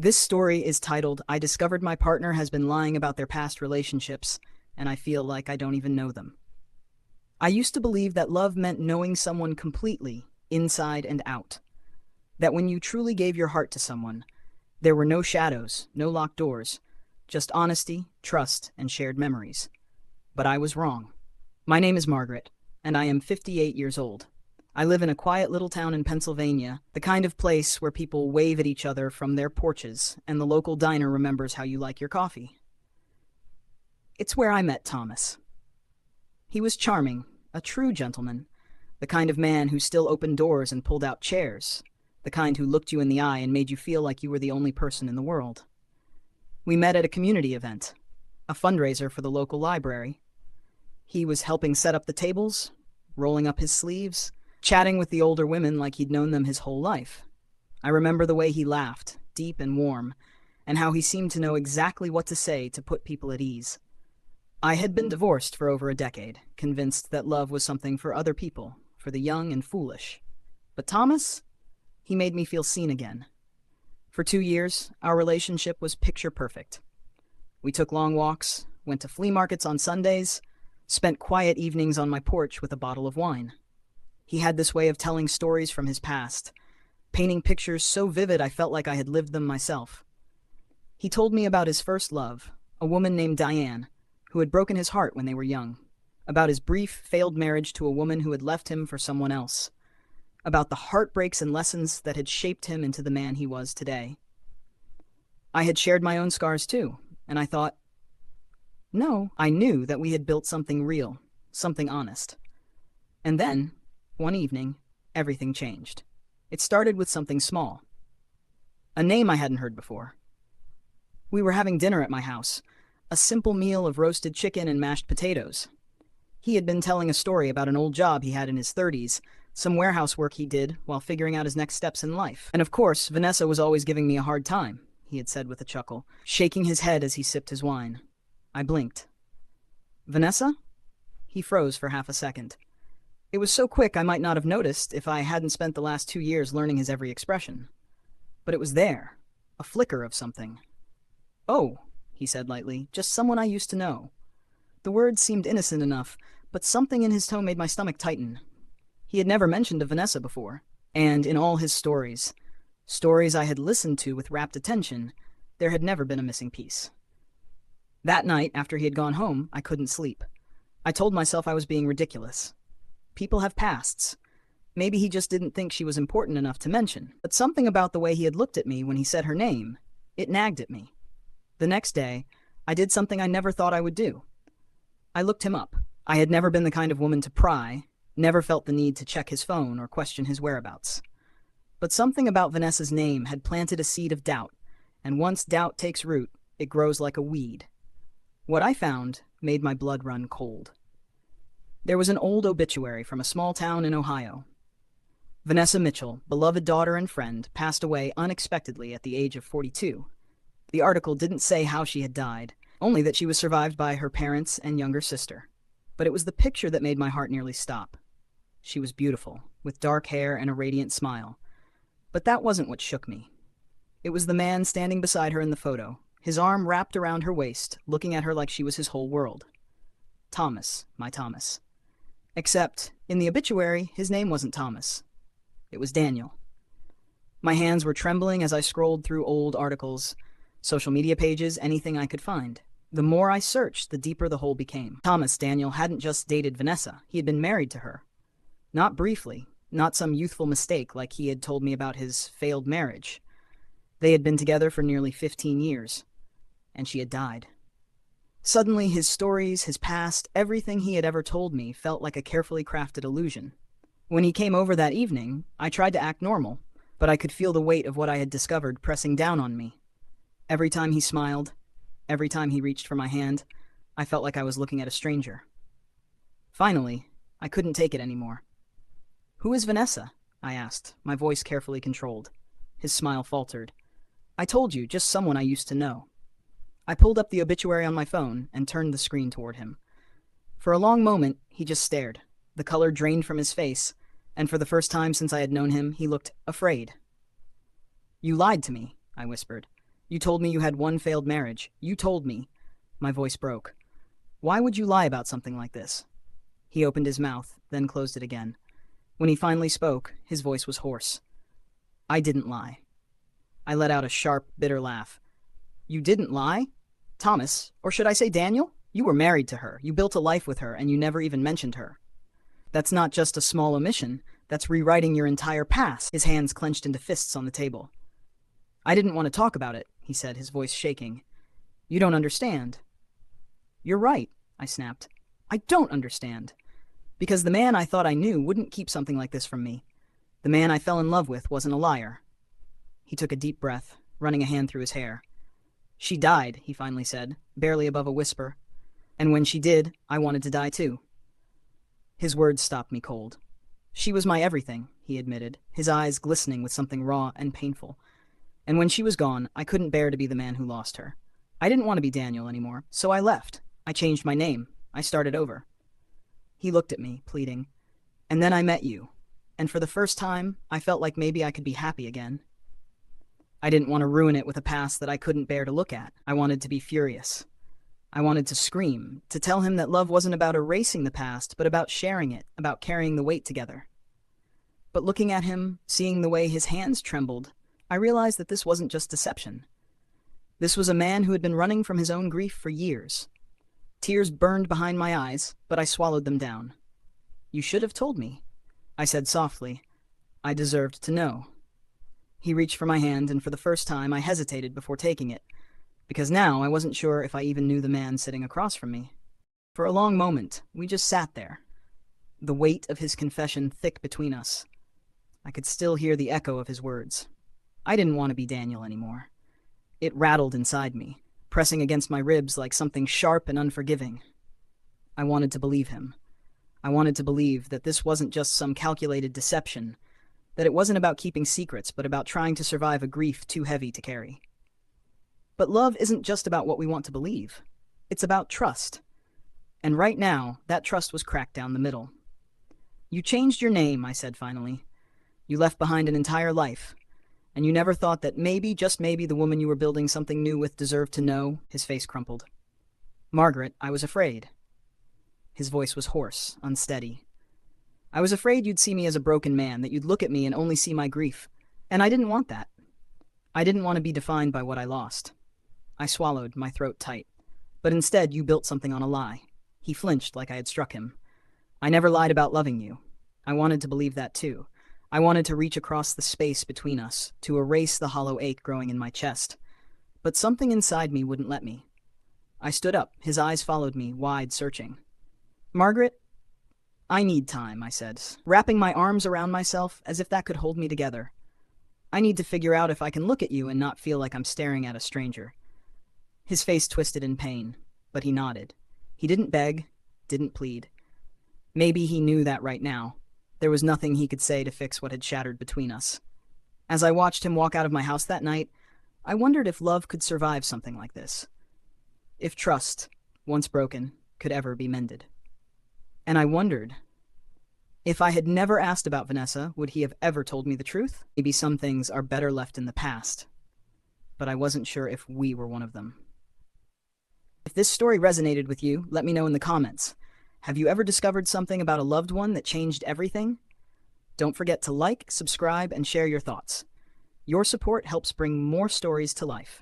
This story is titled, I Discovered My Partner Has Been Lying About Their Past Relationships, and I Feel Like I Don't Even Know Them. I used to believe that love meant knowing someone completely, inside and out. That when you truly gave your heart to someone, there were no shadows, no locked doors, just honesty, trust, and shared memories. But I was wrong. My name is Margaret, and I am 58 years old. I live in a quiet little town in Pennsylvania, the kind of place where people wave at each other from their porches, and the local diner remembers how you like your coffee. It's where I met Thomas. He was charming, a true gentleman, the kind of man who still opened doors and pulled out chairs, the kind who looked you in the eye and made you feel like you were the only person in the world. We met at a community event, a fundraiser for the local library. He was helping set up the tables, rolling up his sleeves, chatting with the older women like he'd known them his whole life. I remember the way he laughed, deep and warm, and how he seemed to know exactly what to say to put people at ease. I had been divorced for over a decade, convinced that love was something for other people, for the young and foolish. But Thomas, he made me feel seen again. For 2 years, our relationship was picture perfect. We took long walks, went to flea markets on Sundays, spent quiet evenings on my porch with a bottle of wine. He had this way of telling stories from his past, painting pictures so vivid I felt like I had lived them myself. He told me about his first love, a woman named Diane, who had broken his heart when they were young, about his brief, failed marriage to a woman who had left him for someone else, about the heartbreaks and lessons that had shaped him into the man he was today. I had shared my own scars too, and I thought, no, I knew that we had built something real, something honest. And then, one evening, everything changed. It started with something small. A name I hadn't heard before. We were having dinner at my house, a simple meal of roasted chicken and mashed potatoes. He had been telling a story about an old job he had in his 30s, some warehouse work he did while figuring out his next steps in life. And of course, Vanessa was always giving me a hard time, he had said with a chuckle, shaking his head as he sipped his wine. I blinked. Vanessa? He froze for half a second. It was so quick I might not have noticed if I hadn't spent the last 2 years learning his every expression. But it was there, a flicker of something. Oh, he said lightly, just someone I used to know. The words seemed innocent enough, but something in his tone made my stomach tighten. He had never mentioned a Vanessa before, and in all his stories I had listened to with rapt attention, there had never been a missing piece. That night, after he had gone home, I couldn't sleep. I told myself I was being ridiculous. People have pasts. Maybe he just didn't think she was important enough to mention, but something about the way he had looked at me when he said her name, it nagged at me. The next day, I did something I never thought I would do. I looked him up. I had never been the kind of woman to pry, never felt the need to check his phone or question his whereabouts. But something about Vanessa's name had planted a seed of doubt, and once doubt takes root, it grows like a weed. What I found made my blood run cold. There was an old obituary from a small town in Ohio. Vanessa Mitchell, beloved daughter and friend, passed away unexpectedly at the age of 42. The article didn't say how she had died, only that she was survived by her parents and younger sister. But it was the picture that made my heart nearly stop. She was beautiful, with dark hair and a radiant smile. But that wasn't what shook me. It was the man standing beside her in the photo, his arm wrapped around her waist, looking at her like she was his whole world. Thomas, my Thomas. Except, in the obituary, his name wasn't Thomas. It was Daniel. My hands were trembling as I scrolled through old articles, social media pages, anything I could find. The more I searched, the deeper the hole became. Thomas Daniel hadn't just dated Vanessa, he had been married to her. Not briefly, not some youthful mistake like he had told me about his failed marriage. They had been together for nearly 15 years, and she had died. Suddenly, his stories, his past, everything he had ever told me felt like a carefully crafted illusion. When he came over that evening, I tried to act normal, but I could feel the weight of what I had discovered pressing down on me. Every time he smiled, every time he reached for my hand, I felt like I was looking at a stranger. Finally, I couldn't take it anymore. "Who is Vanessa?" I asked, my voice carefully controlled. His smile faltered. "I told you, just someone I used to know." I pulled up the obituary on my phone and turned the screen toward him. For a long moment, he just stared. The color drained from his face, and for the first time since I had known him, he looked afraid. "You lied to me," I whispered. You told me you had one failed marriage. You told me. My voice broke. Why would you lie about something like this? He opened his mouth, then closed it again. When he finally spoke, his voice was hoarse. I didn't lie. I let out a sharp, bitter laugh. You didn't lie? Thomas, or should I say Daniel? You were married to her, you built a life with her, and you never even mentioned her. That's not just a small omission, that's rewriting your entire past. His hands clenched into fists on the table. I didn't want to talk about it, he said, his voice shaking. You don't understand. You're right, I snapped. I don't understand. Because the man I thought I knew wouldn't keep something like this from me. The man I fell in love with wasn't a liar. He took a deep breath, running a hand through his hair. She died, he finally said, barely above a whisper. And when she did, I wanted to die too. His words stopped me cold. She was my everything, he admitted, his eyes glistening with something raw and painful. And when she was gone, I couldn't bear to be the man who lost her. I didn't want to be Daniel anymore, so I left. I changed my name. I started over. He looked at me, pleading. And then I met you. And for the first time, I felt like maybe I could be happy again. I didn't want to ruin it with a past that I couldn't bear to look at. I wanted to be furious. I wanted to scream, to tell him that love wasn't about erasing the past, but about sharing it, about carrying the weight together. But looking at him, seeing the way his hands trembled, I realized that this wasn't just deception. This was a man who had been running from his own grief for years. Tears burned behind my eyes, but I swallowed them down. You should have told me, I said softly. I deserved to know. He reached for my hand, and for the first time I hesitated before taking it, because now I wasn't sure if I even knew the man sitting across from me. For a long moment, we just sat there, the weight of his confession thick between us. I could still hear the echo of his words. I didn't want to be Daniel anymore. It rattled inside me, pressing against my ribs like something sharp and unforgiving. I wanted to believe him. I wanted to believe that this wasn't just some calculated deception, that it wasn't about keeping secrets, but about trying to survive a grief too heavy to carry. But love isn't just about what we want to believe. It's about trust. And right now, that trust was cracked down the middle. You changed your name, I said finally. You left behind an entire life. And you never thought that maybe, just maybe, the woman you were building something new with deserved to know? His face crumpled. Margaret, I was afraid. His voice was hoarse, unsteady. I was afraid you'd see me as a broken man, that you'd look at me and only see my grief. And I didn't want that. I didn't want to be defined by what I lost. I swallowed, my throat tight. But instead, you built something on a lie. He flinched like I had struck him. I never lied about loving you. I wanted to believe that too. I wanted to reach across the space between us, to erase the hollow ache growing in my chest. But something inside me wouldn't let me. I stood up, his eyes followed me, wide, searching. Margaret, I need time, I said, wrapping my arms around myself as if that could hold me together. I need to figure out if I can look at you and not feel like I'm staring at a stranger. His face twisted in pain, but he nodded. He didn't beg, didn't plead. Maybe he knew that right now. There was nothing he could say to fix what had shattered between us. As I watched him walk out of my house that night, I wondered if love could survive something like this. If trust, once broken, could ever be mended. And I wondered, if I had never asked about Vanessa, would he have ever told me the truth? Maybe some things are better left in the past, but I wasn't sure if we were one of them. If this story resonated with you, let me know in the comments. Have you ever discovered something about a loved one that changed everything? Don't forget to like, subscribe, and share your thoughts. Your support helps bring more stories to life.